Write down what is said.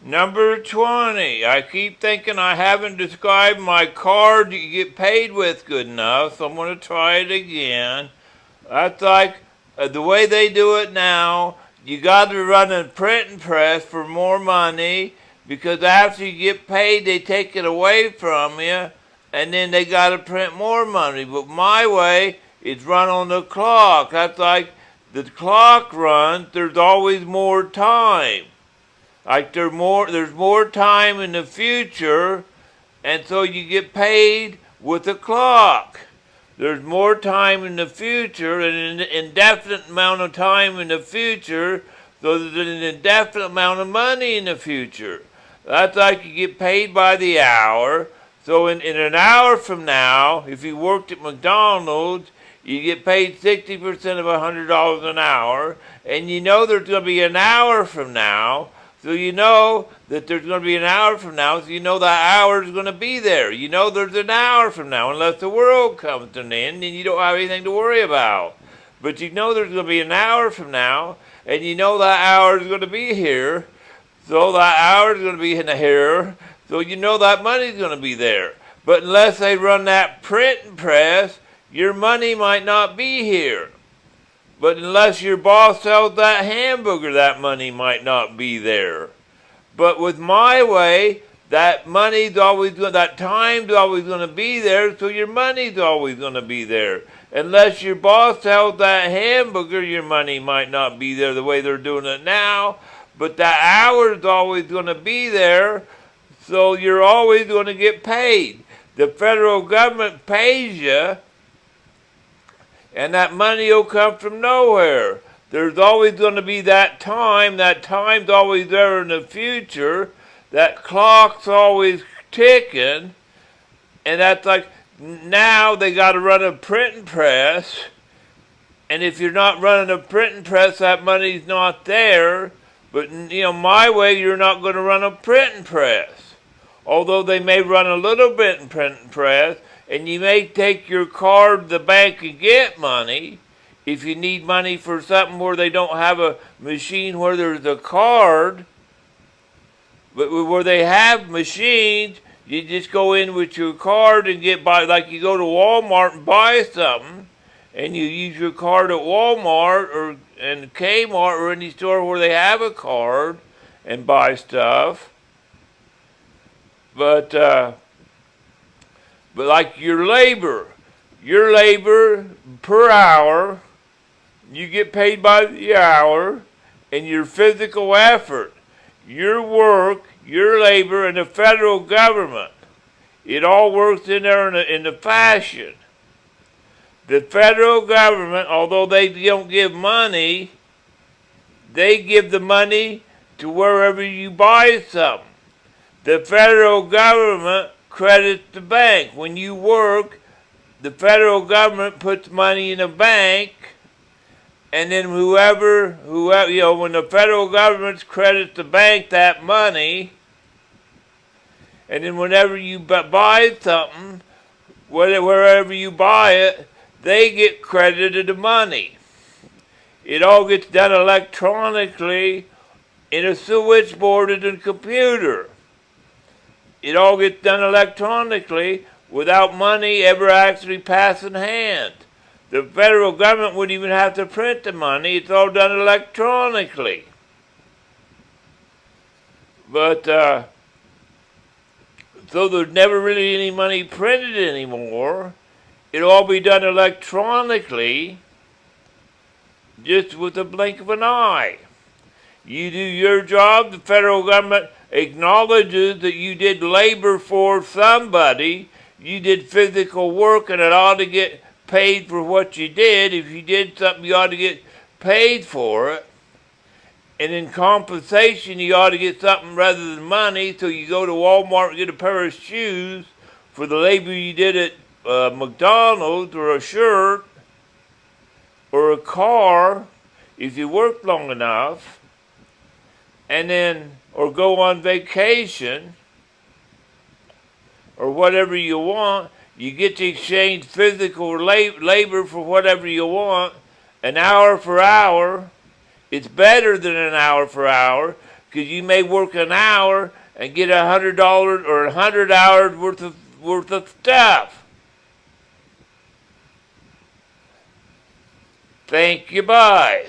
Number 20. I keep thinking I haven't described my card you get paid with good enough, so I'm going to try it again. That's like the way they do it now. You got to run a printing press for more money because after you get paid, they take it away from you, and then they got to print more money. But my way is run on the clock. That's like the clock runs, there's always more time. Like there's more time in the future, and so you get paid with the clock. There's more time in the future, and an indefinite amount of time in the future, so there's an indefinite amount of money in the future. That's like you get paid by the hour. So in an hour from now, if you worked at McDonald's, you get paid 60% of $100 an hour, and you know there's going to be an hour from now. So you know that there's going to be an hour from now, so you know that hour is going to be there. You know there's an hour from now, unless the world comes to an end and you don't have anything to worry about. But you know there's going to be an hour from now, and you know that hour is going to be here. So that hour is going to be in here, so you know that money is going to be there. But unless they run that printing press, your money might not be here. But unless your boss sells that hamburger, that money might not be there. But with my way, that time's always going to be there, so your money's always going to be there. Unless your boss sells that hamburger, your money might not be there the way they're doing it now. But that hour's always going to be there, so you're always going to get paid. The federal government pays you, and that money will come from nowhere. There's always going to be that time. That time's always there in the future. That clock's always ticking. And that's like, now they got to run a printing press. And if you're not running a printing press, that money's not there. But, my way, you're not going to run a printing press. Although they may run a little bit in printing press. And you may take your card to the bank and get money if you need money for something where they don't have a machine where there's a card. But where they have machines, you just go in with your card and get by. Like you go to Walmart and buy something, and you use your card at Walmart and Kmart or any store where they have a card and buy stuff. But like your labor per hour, you get paid by the hour, and your physical effort, your work, your labor, and the federal government, it all works in there in the fashion. The federal government, although they don't give money, they give the money to wherever you buy something. The federal government credits the bank. When you work, the federal government puts money in a bank, and then whoever, when the federal government credits the bank that money, and then whenever you buy something, wherever you buy it, they get credited the money. It all gets done electronically in a switchboard in a computer. It all gets done electronically without money ever actually passing hands. The federal government wouldn't even have to print the money. It's all done electronically. But, so there's never really any money printed anymore. It'll all be done electronically, just with a blink of an eye. You do your job, the federal government acknowledges that you did labor for somebody, you did physical work, and it ought to get paid for what you did. If you did something, you ought to get paid for it. And in compensation, you ought to get something rather than money. So you go to Walmart and get a pair of shoes for the labor you did at McDonald's, or a shirt, or a car, if you worked long enough, and then, or go on vacation, or whatever you want. You get to exchange physical labor for whatever you want, an hour for hour. It's better than an hour for hour, because you may work an hour and get $100 or 100 hours worth of stuff. Thank you, bye.